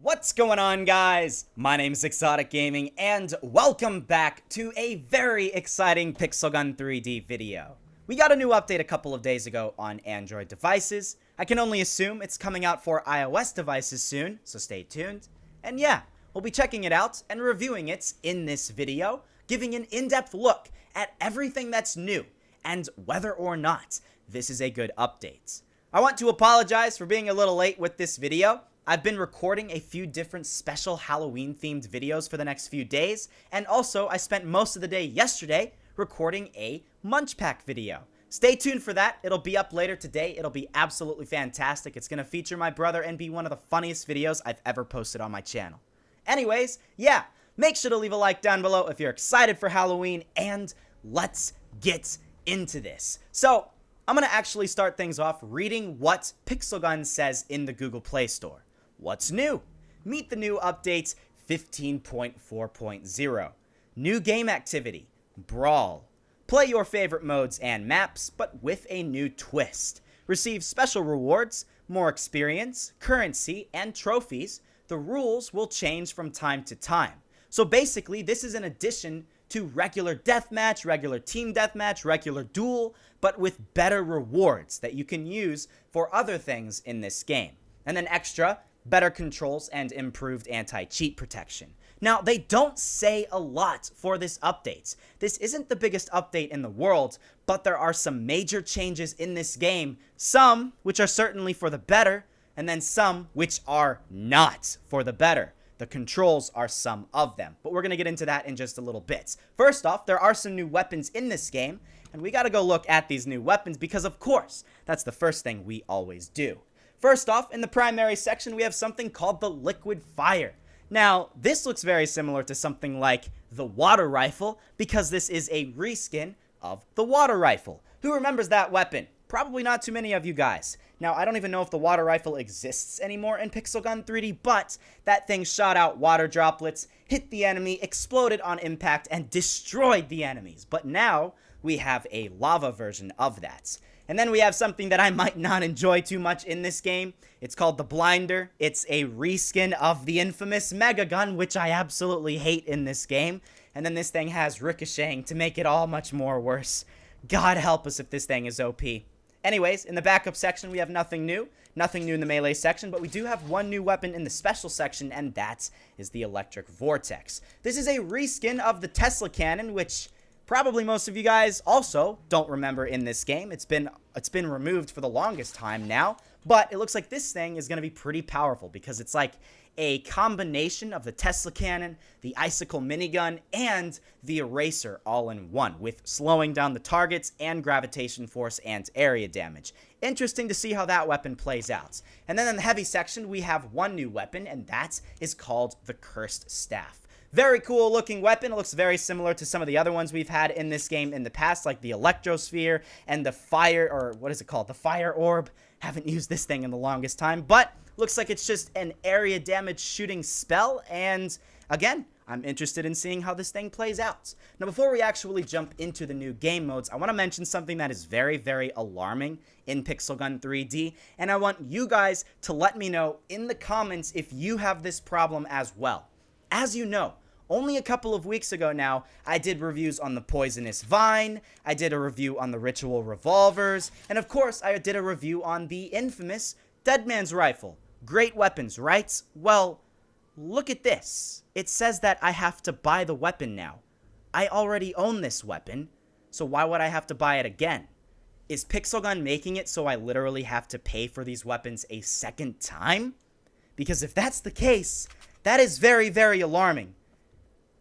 What's going on, guys? My name's ExxotikGaming, and welcome back to a very exciting Pixel Gun 3D video. We got a new update a couple of days ago on Android devices. I can only assume it's coming out for iOS devices soon, so stay tuned. And yeah, we'll be checking it out and reviewing it in this video, giving an in-depth look at everything that's new, and whether or not this is a good update. I want to apologize for being a little late with this video. I've been recording a few different special Halloween-themed videos for the next few days, and also I spent most of the day yesterday recording a Munch Pack video. Stay tuned for that. It'll be up later today. It'll be absolutely fantastic. It's going to feature my brother and be one of the funniest videos I've ever posted on my channel. Anyways, yeah, make sure to leave a like down below if you're excited for Halloween, and let's get into this. So, I'm going to actually start things off reading what Pixel Gun says in the Google Play Store. What's new? Meet the new updates 15.4.0. New game activity, Brawl. Play your favorite modes and maps, but with a new twist. Receive special rewards, more experience, currency, and trophies. The rules will change from time to time. So basically, this is an addition to regular deathmatch, regular team deathmatch, regular duel, but with better rewards that you can use for other things in this game. And then extra, better controls and improved anti-cheat protection. Now, they don't say a lot for this update. This isn't the biggest update in the world, but there are some major changes in this game, some which are certainly for the better, and then some which are not for the better. The controls are some of them, but we're going to get into that in just a little bit. First off, there are some new weapons in this game, and we got to go look at these new weapons because, of course, that's the first thing we always do. First off, in the primary section, we have something called the Liquid Fire. Now, this looks very similar to something like the Water Rifle because this is a reskin of the Water Rifle. Who remembers that weapon? Probably not too many of you guys. Now, I don't even know if the Water Rifle exists anymore in Pixel Gun 3D, but that thing shot out water droplets, hit the enemy, exploded on impact, and destroyed the enemies. But now, we have a lava version of that. And then we have something that I might not enjoy too much in this game. It's called the Blinder. It's a reskin of the infamous Mega Gun, which I absolutely hate in this game. And then this thing has ricocheting to make it all much more worse. God help us if this thing is OP. Anyways, in the backup section, we have nothing new. Nothing new in the melee section, but we do have one new weapon in the special section, and that is the Electric Vortex. This is a reskin of the Tesla Cannon, which probably most of you guys also don't remember in this game. It's been removed for the longest time now, but it looks like this thing is going to be pretty powerful because it's like a combination of the Tesla Cannon, the Icicle Minigun, and the Eraser all in one, with slowing down the targets and gravitation force and area damage. Interesting to see how that weapon plays out. And then in the heavy section, we have one new weapon, and that is called the Cursed Staff. Very cool looking weapon. It looks very similar to some of the other ones we've had in this game in the past, like the Electrosphere and the Fire, or what is it called? The Fire Orb. Haven't used this thing in the longest time, but looks like it's just an area damage shooting spell, and again, I'm interested in seeing how this thing plays out. Now, before we actually jump into the new game modes, I want to mention something that is very, very alarming in Pixel Gun 3D, and I want you guys to let me know in the comments if you have this problem as well. As you know, only a couple of weeks ago now, I did reviews on the Poisonous Vine, I did a review on the Ritual Revolvers, and of course, I did a review on the infamous Deadman's Rifle. Great weapons, right? Well, look at this. It says that I have to buy the weapon now. I already own this weapon, so why would I have to buy it again? Is Pixel Gun making it so I literally have to pay for these weapons a second time? Because if that's the case, that is very, very alarming.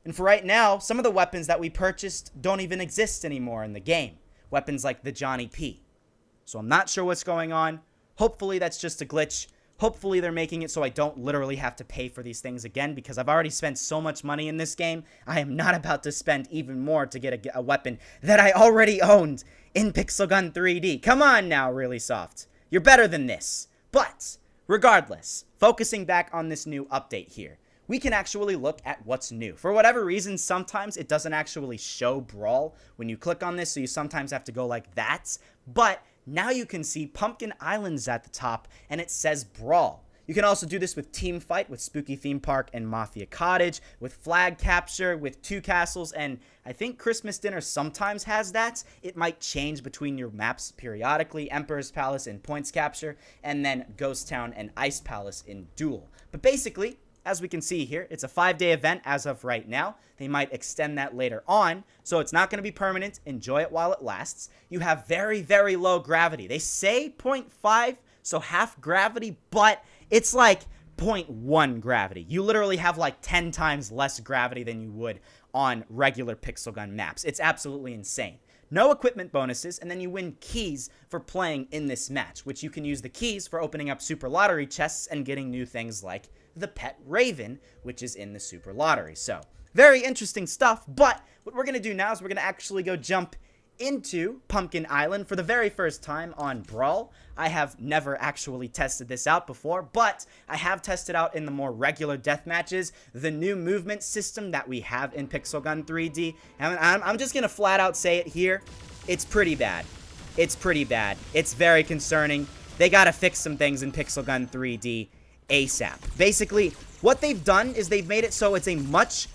And for right now, some of the weapons that we purchased don't even exist anymore in the game. Weapons like the Johnny P. So I'm not sure what's going on. Hopefully that's just a glitch. Hopefully they're making it so I don't literally have to pay for these things again, because I've already spent so much money in this game. I am not about to spend even more to get a weapon that I already owned in Pixel Gun 3D. Come on now, Really Soft. You're better than this. But regardless, focusing back on this new update here, we can actually look at what's new. For whatever reason, sometimes it doesn't actually show Brawl when you click on this, so you sometimes have to go like that. But now you can see Pumpkin Islands at the top, and it says Brawl. You can also do this with Team Fight, with Spooky Theme Park and Mafia Cottage, with Flag Capture, with 2 castles, and I think Christmas Dinner sometimes has that. It might change between your maps periodically, Emperor's Palace and Points Capture, and then Ghost Town and Ice Palace in Duel. But basically, as we can see here, it's a 5-day event as of right now. They might extend that later on, so it's not going to be permanent. Enjoy it while it lasts. You have very, very low gravity. They say 0.5, so half gravity, but it's like 0.1 gravity. You literally have like 10 times less gravity than you would on regular pixel gun maps. It's absolutely insane. No equipment bonuses, and then you win keys for playing in this match, which you can use the keys for opening up Super Lottery chests and getting new things like the Pet Raven, which is in the Super Lottery. So, very interesting stuff, but what we're going to do now is we're going to actually go jump into Pumpkin Island for the very first time on Brawl. I have never actually tested this out before, but I have tested out in the more regular death matches the new movement system that we have in Pixel Gun 3D, and I'm just gonna flat out say it here. It's pretty bad. It's pretty bad. It's very concerning. They gotta fix some things in Pixel Gun 3D ASAP. Basically, what they've done is they've made it so it's a much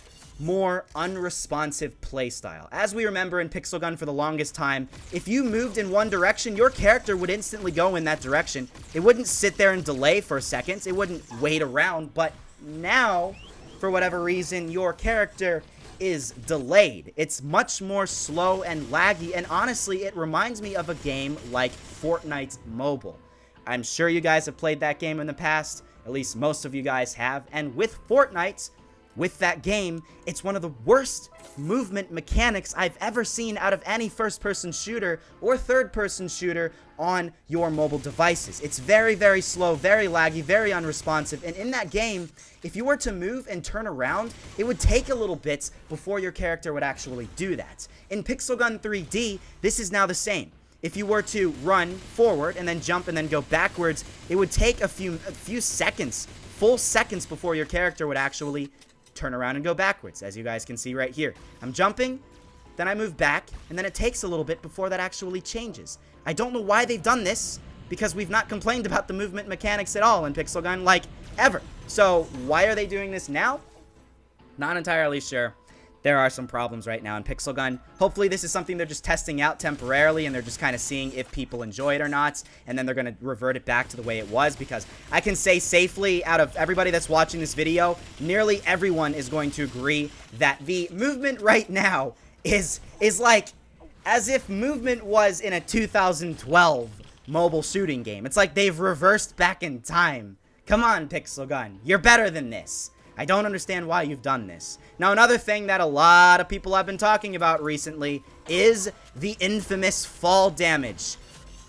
more unresponsive playstyle. As we remember in Pixel Gun for the longest time, if you moved in one direction, your character would instantly go in that direction. It wouldn't sit there and delay for seconds. It wouldn't wait around. But now, for whatever reason, your character is delayed. It's much more slow and laggy, and honestly, it reminds me of a game like Fortnite Mobile. I'm sure you guys have played that game in the past. At least most of you guys have. And with Fortnite, with that game, it's one of the worst movement mechanics I've ever seen out of any first-person shooter or third-person shooter on your mobile devices. It's very, very slow, very laggy, very unresponsive, and in that game, if you were to move and turn around, it would take a little bit before your character would actually do that. In Pixel Gun 3D, this is now the same. If you were to run forward and then jump and then go backwards, it would take a few seconds, full seconds before your character would actually turn around and go backwards, as you guys can see right here. I'm jumping, then I move back, and then it takes a little bit before that actually changes. I don't know why they've done this, because we've not complained about the movement mechanics at all in Pixel Gun, like, ever. So, why are they doing this now? Not entirely sure. There are some problems right now in Pixel Gun. Hopefully this is something they're just testing out temporarily and they're just kind of seeing if people enjoy it or not, and then they're going to revert it back to the way it was, because I can say safely, out of everybody that's watching this video, nearly everyone is going to agree that the movement right now is like as if movement was in a 2012 mobile shooting game. It's like they've reversed back in time. Come on, Pixel Gun. You're better than this. I don't understand why you've done this. Now, another thing that a lot of people have been talking about recently is the infamous fall damage.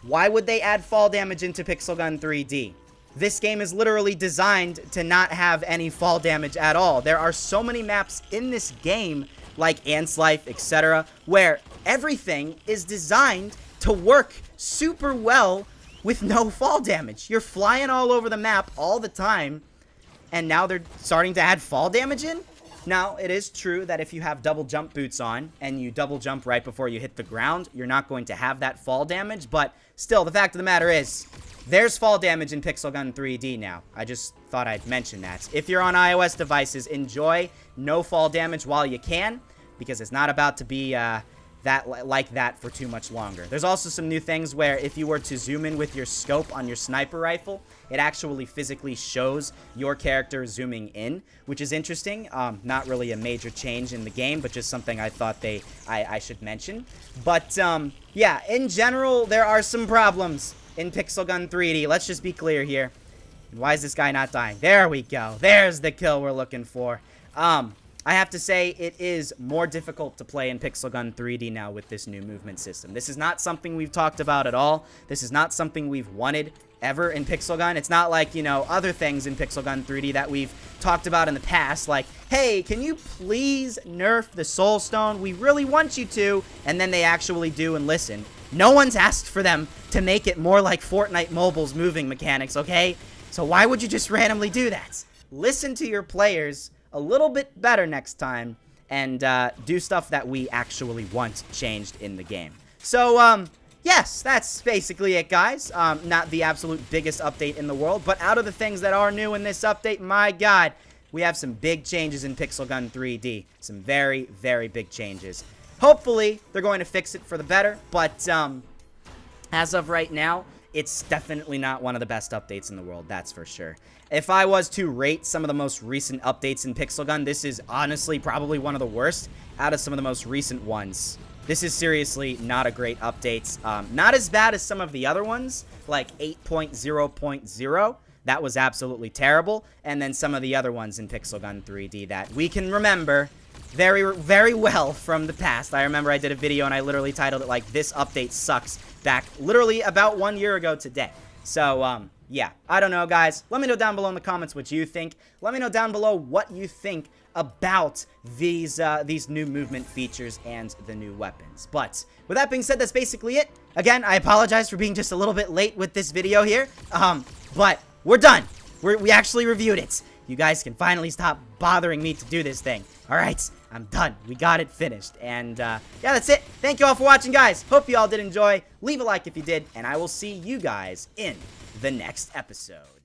Why would they add fall damage into Pixel Gun 3D? This game is literally designed to not have any fall damage at all. There are so many maps in this game, like Ant's Life, etc., where everything is designed to work super well with no fall damage. You're flying all over the map all the time, and now they're starting to add fall damage in? Now, it is true that if you have double jump boots on, and you double jump right before you hit the ground, you're not going to have that fall damage, but still, the fact of the matter is, there's fall damage in Pixel Gun 3D now. I just thought I'd mention that. If you're on iOS devices, enjoy no fall damage while you can, because it's not about to be like that for too much longer. There's also some new things where if you were to zoom in with your scope on your sniper rifle, it actually physically shows your character zooming in, which is interesting. Not really a major change in the game, but just something I thought I should mention. But yeah, in general, there are some problems in Pixel Gun 3D. Let's just be clear here. Why is this guy not dying? There we go. There's the kill we're looking for. I have to say, it is more difficult to play in Pixel Gun 3D now with this new movement system. This is not something we've talked about at all. This is not something we've wanted ever in Pixel Gun. It's not like, you know, other things in Pixel Gun 3D that we've talked about in the past, like, hey, can you please nerf the Soul Stone? We really want you to, and then they actually do and listen. No one's asked for them to make it more like Fortnite Mobile's moving mechanics, okay? So why would you just randomly do that? Listen to your players a little bit better next time, and do stuff that we actually want changed in the game. So, yes, that's basically it, guys. Not the absolute biggest update in the world, but out of the things that are new in this update, my god, we have some big changes in Pixel Gun 3D. Some very, very big changes. Hopefully, they're going to fix it for the better, but as of right now, it's definitely not one of the best updates in the world, that's for sure. If I was to rate some of the most recent updates in Pixel Gun, this is honestly probably one of the worst out of some of the most recent ones. This is seriously not a great update. Not as bad as some of the other ones, like 8.0.0. That was absolutely terrible. And then some of the other ones in Pixel Gun 3D that we can remember very, very well from the past. I remember I did a video and I literally titled it like, "This update sucks," back literally about 1 year ago today. So, yeah, I don't know, guys. Let me know down below in the comments what you think. Let me know down below what you think about these new movement features and the new weapons. But with that being said, that's basically it. Again, I apologize for being just a little bit late with this video here. But we're done. We actually reviewed it. You guys can finally stop bothering me to do this thing. All right, I'm done. We got it finished. And yeah, that's it. Thank you all for watching, guys. Hope you all did enjoy. Leave a like if you did, and I will see you guys in the next episode.